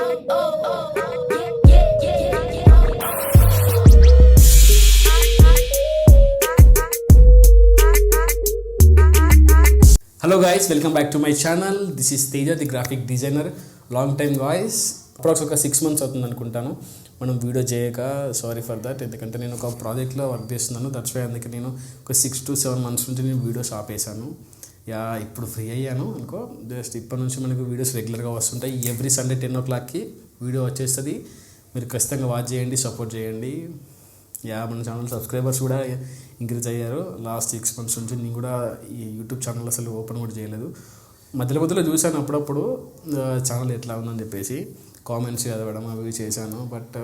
Hello guys, welcome back to my channel. This is Teja the graphic designer. Long time guys, approx 6 months అవుతుంది అనుకుంటాను మనం video చేయక. Sorry for that, ఎందుకంటే నేను ఒక ప్రాజెక్ట్లో వర్క్ చేస్తున్నాను. దట్స్ వై అందుకే నేను ఒక 6 to 7 months నుంచి నేను వీడియోస్ ఆపేసాను. ఇప్పుడు ఫ్రీ అయ్యాను అనుకో. జస్ట్ ఇప్పటి నుంచి మనకు వీడియోస్ రెగ్యులర్గా వస్తుంటాయి. ఎవ్రీ సండే 10 o'clockకి వీడియో వచ్చేస్తుంది. మీరు ఖచ్చితంగా వాచ్ చేయండి, సపోర్ట్ చేయండి. మన ఛానల్ సబ్స్క్రైబర్స్ కూడా ఇంక్రీజ్ అయ్యారు లాస్ట్ 6 months నుంచి. నేను కూడా ఈ యూట్యూబ్ ఛానల్ అసలు ఓపెన్ కూడా చేయలేదు. మధ్యలో చూశాను అప్పుడప్పుడు ఛానల్ ఎట్లా ఉందని చెప్పేసి కామెంట్స్ చదవడం అవి చేశాను. బట్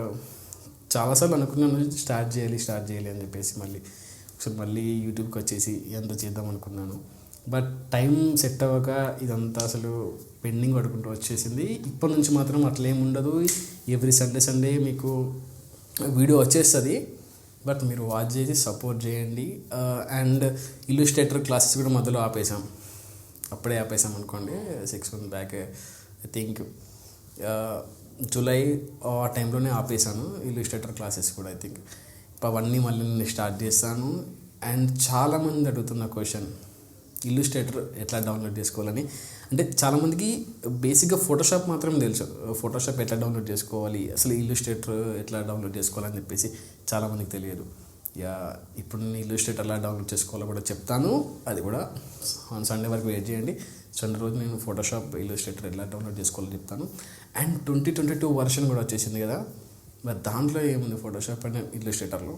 చాలాసార్లు అనుకున్నాను స్టార్ట్ చేయాలి అని చెప్పేసి. మళ్ళీ యూట్యూబ్కి వచ్చేసి ఎంత చేద్దాం అనుకున్నాను. బట్ టైం సెట్ అవ్వక ఇదంతా అసలు పెండింగ్ పడుకుంటూ వచ్చేసింది. ఇప్పటి నుంచి మాత్రం అట్లేం ఉండదు. ఎవ్రీ సండే మీకు వీడియో వచ్చేస్తుంది. బట్ మీరు వాచ్ చేసి సపోర్ట్ చేయండి. అండ్ ఇల్లుస్ట్రేటర్ క్లాసెస్ కూడా మధ్యలో అప్పుడే ఆపేసాం అనుకోండి. 6 months back, I think July ఆ టైంలోనే ఆపేసాను ఇల్లుస్ట్రేటర్ క్లాసెస్ కూడా. ఐ థింక్ అవన్నీ మళ్ళీ నేను స్టార్ట్ చేస్తాను. అండ్ చాలామంది అడుగుతున్న క్వశ్చన్, ఇల్లుస్ట్రేటర్ ఎట్లా డౌన్లోడ్ చేసుకోవాలని. అంటే చాలామందికి బేసిక్గా ఫోటోషాప్ మాత్రం తెలుసు. ఫోటోషాప్ ఎట్లా డౌన్లోడ్ చేసుకోవాలి, అసలు ఇల్లుస్ట్రేటర్ ఎట్లా డౌన్లోడ్ చేసుకోవాలని చెప్పేసి చాలామందికి తెలియదు. ఇప్పుడు నేను ఇల్లుస్ట్రేటర్ ఎలా డౌన్లోడ్ చేసుకోవాలో కూడా చెప్తాను. అది కూడా సండే వరకు వెయిట్ చేయండి. సండే రోజు నేను ఫోటోషాప్, ఇల్లుస్ట్రేటర్ ఎలా డౌన్లోడ్ చేసుకోవాలో చెప్తాను. అండ్ 2022 వర్షన్ కూడా వచ్చేసింది కదా, మరి దాంట్లో ఏముంది ఫోటోషాప్ అండ్ ఇల్లుస్ట్రేటర్లో,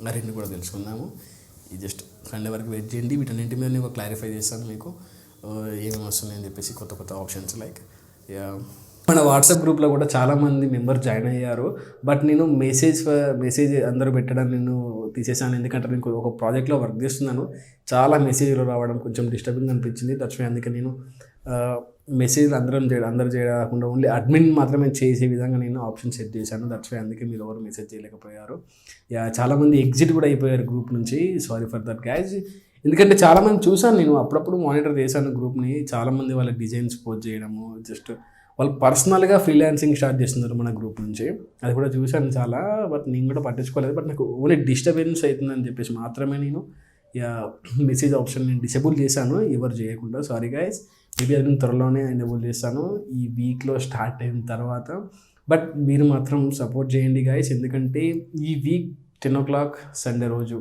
ఆ రెండు కూడా తెలుసుకుందాము. ఇది జస్ట్ సండే వరకు వెయిట్ చేయండి. వీటన్నింటి మీద నేను క్లారిఫై చేస్తాను మీకు ఏమేమి వస్తున్నాయని చెప్పేసి, కొత్త ఆప్షన్స్. లైక్ మన వాట్సాప్ గ్రూప్లో కూడా చాలామంది మెంబర్స్ జాయిన్ అయ్యారు. బట్ నేను మెసేజ్ అందరూ పెట్టడం నేను తీసేసాను. ఎందుకంటే నేను ఒక ప్రాజెక్ట్లో వర్క్ చేస్తున్నాను. చాలా మెసేజ్లు రావడం కొంచెం డిస్టర్బింగ్ అనిపించింది. దట్స్ వై అందుకే నేను మెసేజ్లు అందరూ చేయకుండా ఓన్లీ అడ్మిన్ మాత్రమే చేసే విధంగా నేను ఆప్షన్ సెట్ చేశాను. దట్స్ వై అందుకే మీరు ఎవరు మెసేజ్ చేయలేకపోయారు. చాలామంది ఎగ్జిట్ కూడా అయిపోయారు గ్రూప్ నుంచి. Sorry for that guys. ఎందుకంటే చాలామంది చూసాను, నేను అప్పుడప్పుడు మానిటర్ చేశాను గ్రూప్ని. చాలామంది వాళ్ళ డిజైన్స్ పోస్ట్ చేయడము, జస్ట్ వాళ్ళు పర్సనల్గా ఫ్రీలాన్సింగ్ స్టార్ట్ చేస్తున్నారు మన గ్రూప్ నుంచి. అది కూడా చూశాను చాలా. బట్ నేను కూడా పట్టించుకోలేదు. బట్ నాకు ఓన్లీ డిస్టర్బెన్స్ అవుతుందని చెప్పేసి మాత్రమే నేను మెసేజ్ ఆప్షన్ నేను డిసేబుల్ చేశాను, ఎవరు చేయకుండా. Sorry guys. మేబీ అది నేను త్వరలోనే ఎనేబుల్ చేస్తాను ఈ వీక్లో స్టార్ట్ అయిన తర్వాత. బట్ మీరు మాత్రం సపోర్ట్ చేయండి గైస్, ఎందుకంటే ఈ వీక్ 10 o'clock సండే రోజు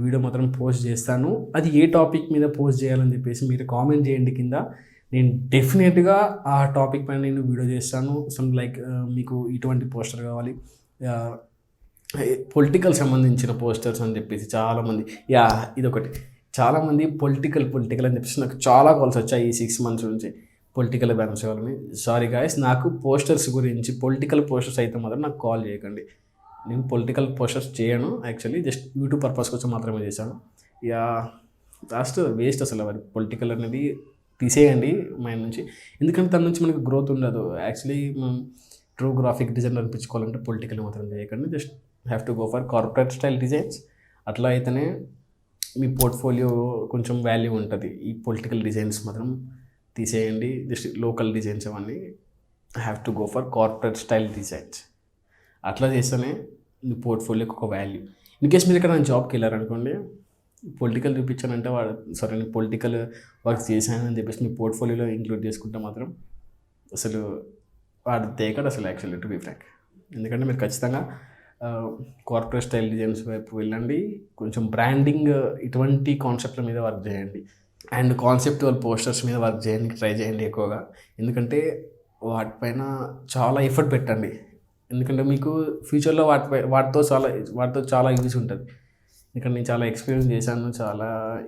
వీడియో మాత్రం పోస్ట్ చేస్తాను. అది ఏ టాపిక్ మీద పోస్ట్ చేయాలని చెప్పేసి మీరు కామెంట్ చేయండి కింద. నేను డెఫినెట్గా ఆ టాపిక్ పైన నేను వీడియో చేస్తాను. లైక్ మీకు ఇటువంటి పోస్టర్ కావాలి, పొలిటికల్ సంబంధించిన పోస్టర్స్ అని చెప్పేసి చాలామంది. ఇదొకటి, చాలామంది పొలిటికల్ అని చెప్పేసి నాకు చాలా కాల్స్ వచ్చాయి ఈ 6 months నుంచి. పొలిటికల్ బ్యానర్స్ కావాలని. సారీ గాయస్, నాకు పోస్టర్స్ గురించి, పొలిటికల్ పోస్టర్స్ అయితే మాత్రం నాకు కాల్ చేయకండి. నేను పొలిటికల్ పోస్టర్స్ చేయను. యాక్చువల్లీ జస్ట్ యూట్యూబ్ పర్పస్ కోసం మాత్రమే చేశాను. లాస్ట్ వేస్ట్ అసలు అది పొలిటికల్ అనేది తీసేయండి మైండ్ నుంచి. ఎందుకంటే దాని నుంచి మనకు గ్రోత్ ఉండదు. యాక్చువల్లీ మనం ట్రూ గ్రాఫిక్ డిజైనర్ అనిపించుకోవాలంటే పొలిటికల్ మాత్రం చేయకండి. Just have to go for corporate style designs. అట్లా అయితేనే మీ పోర్ట్ఫోలియో కొంచెం వాల్యూ ఉంటుంది. ఈ పొలిటికల్ డిజైన్స్ మాత్రం తీసేయండి. జస్ట్ లోకల్ డిజైన్స్ అవన్నీ have to go for corporate style designs. అట్లా చేస్తేనే మీ పోర్ట్ఫోలియోకి ఒక వాల్యూ. ఇన్ కేస్ మీరు ఇక్కడ జాబ్కి వెళ్ళారనుకోండి, పొలిటికల్ చూపించానంటే నేను పొలిటికల్ వర్క్ చేశానని చెప్పేసి మీ పోర్ట్ఫోలియోలో ఇంక్లూడ్ చేసుకుంటే మాత్రం అసలు వాడు తేకడు అసలు, యాక్చువల్లీ టు బీ ఫ్రాంక్. ఎందుకంటే మీరు ఖచ్చితంగా కార్పొరేట్ స్టైల్ డిజైన్స్ వైపు వెళ్ళండి. కొంచెం బ్రాండింగ్ ఇటువంటి కాన్సెప్ట్ల మీద వర్క్ చేయండి. అండ్ కాన్సెప్టువల్ పోస్టర్స్ మీద వర్క్ చేయడానికి ట్రై చేయండి ఎక్కువగా. ఎందుకంటే వాటిపైన చాలా ఎఫర్ట్ పెట్టండి. ఎందుకంటే మీకు ఫ్యూచర్లో వాటితో చాలా యూజ్ ఉంటుంది. ఇక్కడ నేను చాలా ఎక్స్పీరియన్స్ చేశాను.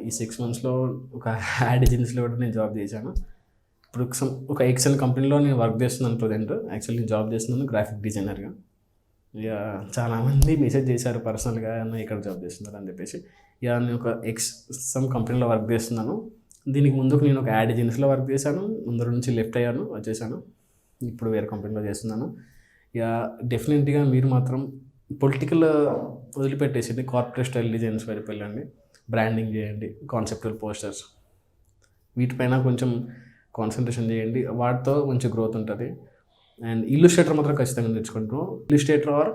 ఈ 6 monthsలో ఒక యాడ్ ఏజెన్సీలో కూడా నేను జాబ్ చేశాను. ఇప్పుడు ఒక ఎక్సెల్ కంపెనీలో నేను వర్క్ చేస్తున్నాను ప్రజెంట్. యాక్చువల్లీ నేను జాబ్ చేస్తున్నాను గ్రాఫిక్ డిజైనర్గా. చాలామంది మెసేజ్ చేశారు పర్సనల్గా, ఇక్కడ జాబ్ చేస్తున్నారు అని చెప్పేసి. నేను ఒక సమ్ కంపెనీలో వర్క్ చేస్తున్నాను. దీనికి ముందుకు నేను ఒక యాడ్ ఏజెన్సీలో వర్క్ చేశాను. ముందు నుంచి లెఫ్ట్ అయ్యాను, వచ్చేసాను. ఇప్పుడు వేరే కంపెనీలో చేస్తున్నాను. డెఫినెట్గా మీరు మాత్రం పొలిటికల్ వదిలిపెట్టేసి కార్పొరేట్ స్టైల్ డిజైన్స్ వైపు వెళ్ళండి. బ్రాండింగ్ చేయండి, కాన్సెప్టువల్ పోస్టర్స్ వీటిపైన కొంచెం కాన్సన్ట్రేషన్ చేయండి. వాటితో మంచి గ్రోత్ ఉంటుంది. అండ్ ఇల్లుస్ట్రేటర్ మాత్రం ఖచ్చితంగా నేర్చుకుంటాను. ఇల్లుస్ట్రేటర్ ఆర్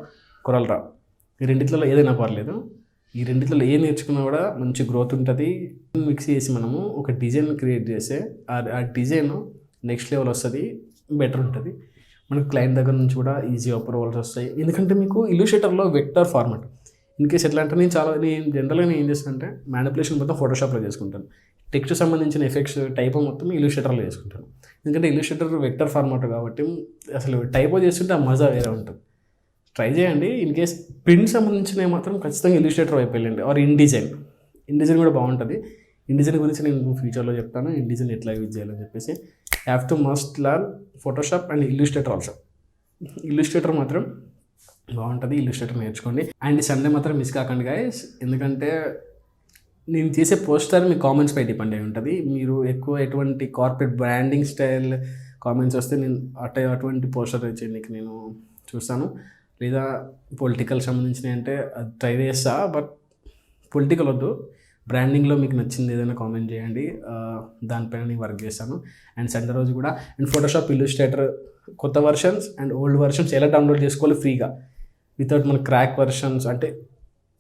కొరల్ డ్రా, ఈ రెండిట్లలో ఏదైనా పర్లేదు. ఈ రెండిట్లలో ఏ నేర్చుకున్నా కూడా మంచి గ్రోత్ ఉంటుంది. మిక్స్ చేసి మనము ఒక డిజైన్ క్రియేట్ చేస్తే ఆ డిజైన్ నెక్స్ట్ లెవెల్ వస్తుంది, బెటర్ ఉంటుంది. మనకు క్లయింట్ దగ్గర నుంచి కూడా ఈజీ అప్రూవల్స్ వస్తాయి. ఎందుకంటే మీకు ఇల్లుస్ట్రేటర్లో వెక్టర్ ఫార్మాట్ ఇన్ కేస్ ఎట్లా అంటే నేను జనరల్గా ఏం చేస్తాను అంటే మ్యానిపులేషన్ మొత్తం ఫోటోషాప్లో చేసుకుంటాను. టెక్స్ట్ సంబంధించిన ఎఫెక్ట్స్ టైపో మొత్తం ఇల్లుస్ట్రేటర్లో చేసుకుంటాను. ఎందుకంటే ఇల్లుస్ట్రేటర్ వెక్టర్ ఫార్మాట్ కాబట్టి అసలు టైపో చేస్తుంటే ఆ మజా వేరే ఉంటుంది. ట్రై చేయండి. ఇన్ కేస్ ప్రింట్ సంబంధించినవి మాత్రం ఖచ్చితంగా ఇల్లుస్ట్రేటర్ వైపు వెళ్ళండి. ఆర్ ఇన్డిజైన్ కూడా బాగుంటుంది. ఇన్డిజైన్ గురించి నేను ఫ్యూచర్లో చెప్తాను, ఇన్డిజైన్ ఎట్లా యూజ్ చేయాలని చెప్పేసి. Have to must learn Photoshop and Illustrator also. Illustrator మాత్రం బాగుంటుంది, ఇల్లుస్ట్రేటర్ నేర్చుకోండి. అండ్ సండే మాత్రం మిస్ కాకండి గైస్, ఎందుకంటే నేను చేసే పోస్టర్ మీ కామెంట్స్పై డిపెండ్ అయి ఉంటుంది. మీరు ఎక్కువ ఎటువంటి కార్పొరేట్ బ్రాండింగ్ స్టైల్ కామెంట్స్ వస్తే నేను అటువంటి పోస్టర్ చేయడానికి నేను చూస్తాను. లేదా పొలిటికల్ సంబంధించినవి అంటే అది ట్రై చేస్తా, బట్ పొలిటికల్ వద్దు. బ్రాండింగ్లో మీకు నచ్చింది ఏదైనా కామెంట్ చేయండి, దానిపైన నేను వర్క్ చేస్తాను. అండ్ సండే రోజు కూడా అండ్ ఫోటోషాప్ ఇల్లుస్ట్రేటర్ కొత్త వర్షన్స్ అండ్ ఓల్డ్ వర్షన్స్ ఎలా డౌన్లోడ్ చేసుకోవాలి ఫ్రీగా, వితౌట్ మన క్రాక్ వర్షన్స్ అంటే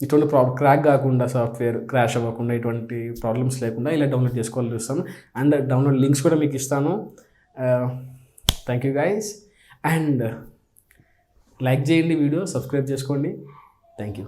ఇటువంటి క్రాక్ కాకుండా, సాఫ్ట్వేర్ క్రాష్ అవ్వకుండా, ఇటువంటి ప్రాబ్లమ్స్ లేకుండా ఇలా డౌన్లోడ్ చేసుకోవాలి చూస్తాను. అండ్ డౌన్లోడ్ లింక్స్ కూడా మీకు ఇస్తాను. Thank you guys. And like చేయండి, వీడియో సబ్స్క్రైబ్ చేసుకోండి. Thank you.